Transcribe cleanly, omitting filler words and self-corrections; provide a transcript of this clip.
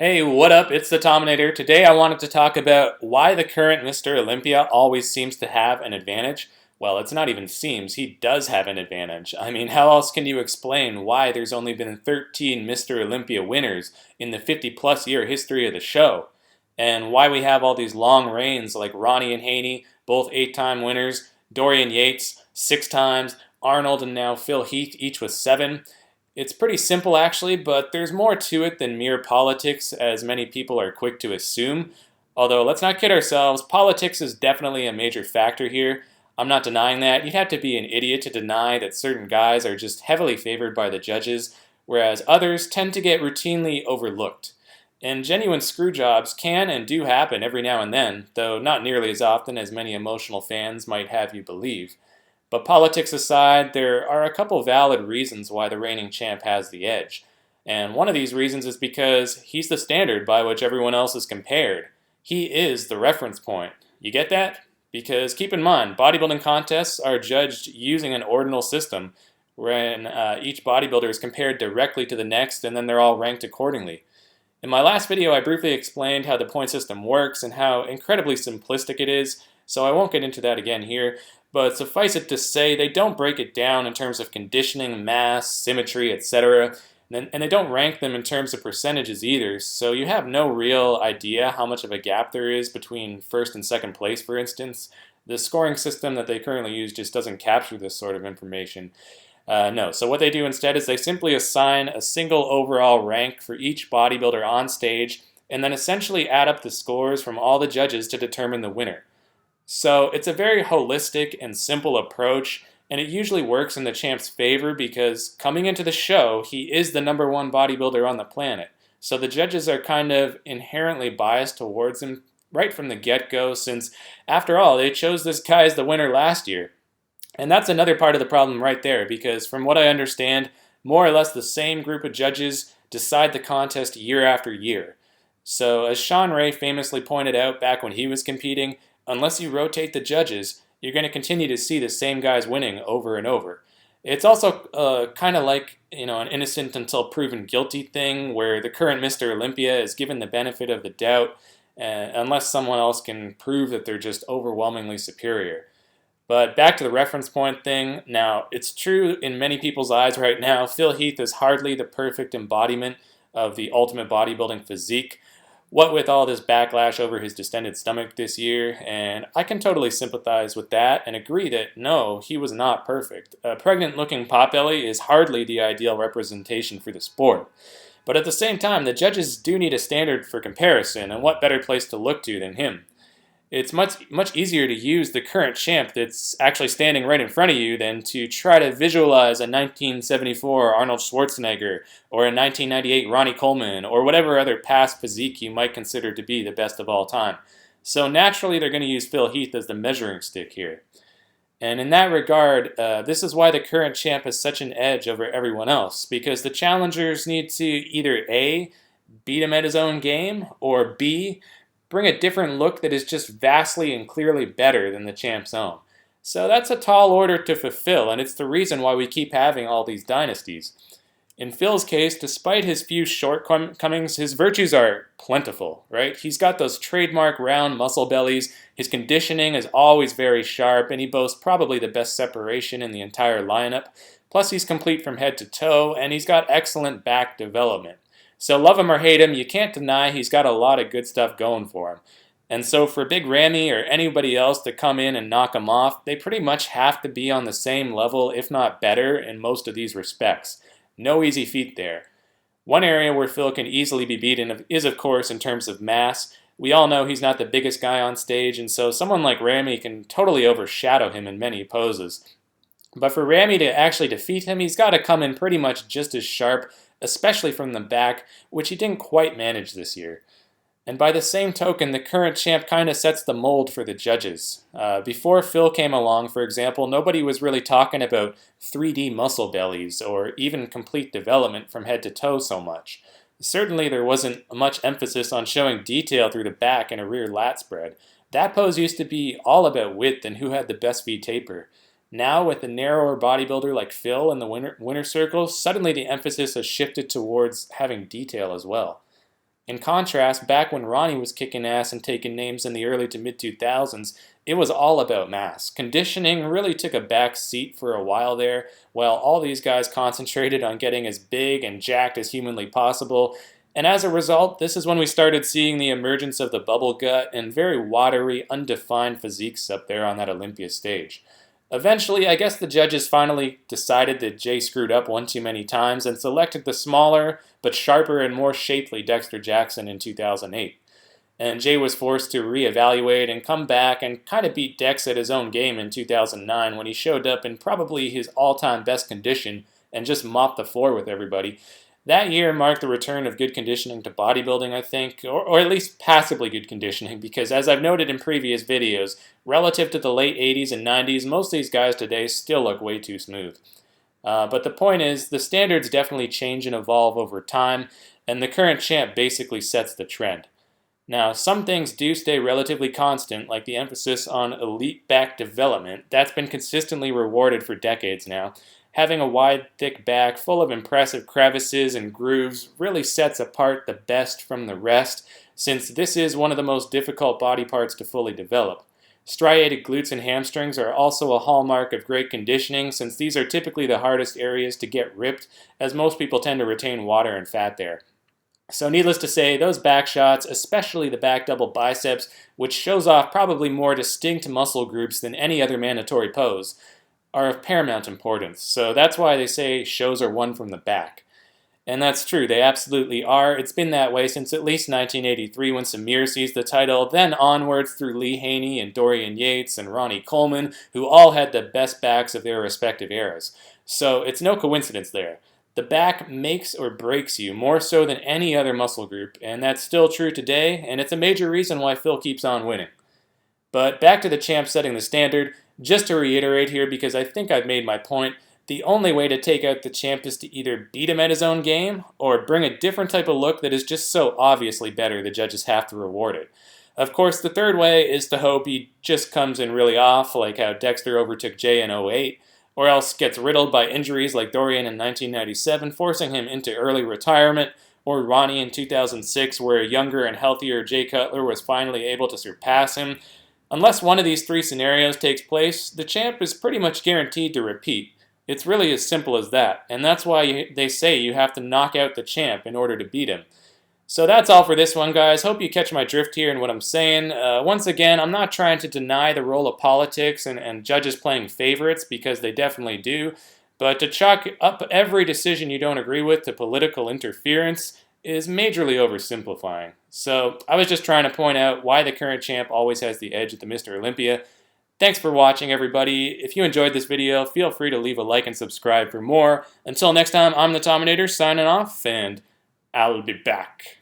Hey, what up? It's the Tominator. Today I wanted to talk about why the current Mr. Olympia always seems to have an advantage. Well, it's not even seems, he does have an advantage. I mean, how else can you explain why there's only been 13 Mr. Olympia winners in the 50-plus year history of the show? And why we have all these long reigns like Ronnie and Haney, both 8-time winners, Dorian Yates, 6 times, Arnold and now Phil Heath, each with 7. It's pretty simple actually, but there's more to it than mere politics, as many people are quick to assume. Although, let's not kid ourselves, politics is definitely a major factor here. I'm not denying that. You'd have to be an idiot to deny that certain guys are just heavily favored by the judges, whereas others tend to get routinely overlooked. And genuine screwjobs can and do happen every now and then, though not nearly as often as many emotional fans might have you believe. But politics aside, there are a couple valid reasons why the reigning champ has the edge. And one of these reasons is because he's the standard by which everyone else is compared. He is the reference point. You get that? Because keep in mind, bodybuilding contests are judged using an ordinal system, wherein each bodybuilder is compared directly to the next and then they're all ranked accordingly. In my last video, I briefly explained how the point system works and how incredibly simplistic it is, so I won't get into that again here. But suffice it to say, they don't break it down in terms of conditioning, mass, symmetry, etc. And they don't rank them in terms of percentages either, so you have no real idea how much of a gap there is between first and second place, for instance. The scoring system that they currently use just doesn't capture this sort of information. No, so what they do instead is they simply assign a single overall rank for each bodybuilder on stage, and then essentially add up the scores from all the judges to determine the winner. So it's a very holistic and simple approach, and it usually works in the champ's favor because coming into the show, he is the #1 bodybuilder on the planet. So the judges are kind of inherently biased towards him right from the get-go, since after all, they chose this guy as the winner last year. And that's another part of the problem right there, because from what I understand, more or less the same group of judges decide the contest year after year. So as Sean Ray famously pointed out back when he was competing, unless you rotate the judges, you're going to continue to see the same guys winning over and over. It's also kind of like, an innocent until proven guilty thing, where the current Mr. Olympia is given the benefit of the doubt, unless someone else can prove that they're just overwhelmingly superior. But back to the reference point thing. Now, it's true in many people's eyes right now, Phil Heath is hardly the perfect embodiment of the ultimate bodybuilding physique, what with all this backlash over his distended stomach this year, and I can totally sympathize with that and agree that no, he was not perfect. A pregnant-looking potbelly is hardly the ideal representation for the sport. But at the same time, the judges do need a standard for comparison, and what better place to look to than him? It's much easier to use the current champ that's actually standing right in front of you than to try to visualize a 1974 Arnold Schwarzenegger or a 1998 Ronnie Coleman or whatever other past physique you might consider to be the best of all time. So naturally they're going to use Phil Heath as the measuring stick here. And in that regard, this is why the current champ has such an edge over everyone else, because the challengers need to either A, beat him at his own game, or B, bring a different look that is just vastly and clearly better than the champ's own. So that's a tall order to fulfill, and it's the reason why we keep having all these dynasties. In Phil's case, despite his few shortcomings, his virtues are plentiful, right? He's got those trademark round muscle bellies, his conditioning is always very sharp, and he boasts probably the best separation in the entire lineup. Plus he's complete from head to toe, and he's got excellent back development. So love him or hate him, you can't deny he's got a lot of good stuff going for him. And so for Big Ramy or anybody else to come in and knock him off, they pretty much have to be on the same level, if not better, in most of these respects. No easy feat there. One area where Phil can easily be beaten is, of course, in terms of mass. We all know he's not the biggest guy on stage, and so someone like Ramy can totally overshadow him in many poses. But for Ramy to actually defeat him, he's got to come in pretty much just as sharp, especially from the back, which he didn't quite manage this year. And by the same token, the current champ kind of sets the mold for the judges. Before Phil came along, for example, nobody was really talking about 3D muscle bellies or even complete development from head to toe so much. Certainly there wasn't much emphasis on showing detail through the back and a rear lat spread. That pose used to be all about width and who had the best V taper. Now, with a narrower bodybuilder like Phil in the winner circle, suddenly the emphasis has shifted towards having detail as well. In contrast, back when Ronnie was kicking ass and taking names in the early to mid 2000s, it was all about mass. Conditioning really took a back seat for a while there, while all these guys concentrated on getting as big and jacked as humanly possible. And as a result, this is when we started seeing the emergence of the bubble gut and very watery, undefined physiques up there on that Olympia stage. Eventually, I guess the judges finally decided that Jay screwed up one too many times and selected the smaller, but sharper and more shapely Dexter Jackson in 2008. And Jay was forced to reevaluate and come back and kind of beat Dex at his own game in 2009 when he showed up in probably his all-time best condition and just mopped the floor with everybody. That year marked the return of good conditioning to bodybuilding, I think, or at least passably good conditioning, because as I've noted in previous videos, relative to the late 80s and 90s, most of these guys today still look way too smooth. But the point is, the standards definitely change and evolve over time, and the current champ basically sets the trend. Now, some things do stay relatively constant, like the emphasis on elite back development. That's been consistently rewarded for decades now. Having a wide, thick back full of impressive crevices and grooves really sets apart the best from the rest, since this is one of the most difficult body parts to fully develop. Striated glutes and hamstrings are also a hallmark of great conditioning, since these are typically the hardest areas to get ripped, as most people tend to retain water and fat there. So needless to say, those back shots, especially the back double biceps, which shows off probably more distinct muscle groups than any other mandatory pose, are of paramount importance. So that's why they say shows are won from the back. And that's true, they absolutely are. It's been that way since at least 1983 when Samir seized the title, then onwards through Lee Haney and Dorian Yates and Ronnie Coleman, who all had the best backs of their respective eras. So it's no coincidence there. The back makes or breaks you more so than any other muscle group, and that's still true today, and it's a major reason why Phil keeps on winning. But back to the champ setting the standard, just to reiterate here because I think I've made my point, the only way to take out the champ is to either beat him at his own game or bring a different type of look that is just so obviously better the judges have to reward it. Of course, the third way is to hope he just comes in really off, like how Dexter overtook Jay in 2008, or else gets riddled by injuries like Dorian in 1997, forcing him into early retirement, or Ronnie in 2006, where a younger and healthier Jay Cutler was finally able to surpass him. Unless one of these three scenarios takes place, the champ is pretty much guaranteed to repeat. It's really as simple as that, and that's why they say you have to knock out the champ in order to beat him. So that's all for this one, guys. Hope you catch my drift here and what I'm saying. Once again, I'm not trying to deny the role of politics and judges playing favorites, because they definitely do, but to chalk up every decision you don't agree with to political interference is majorly oversimplifying. So I was just trying to point out why the current champ always has the edge at the Mr. Olympia. Thanks for watching, everybody. If you enjoyed this video, feel free to leave a like and subscribe for more. Until next time, I'm the Tominator signing off, and I'll be back.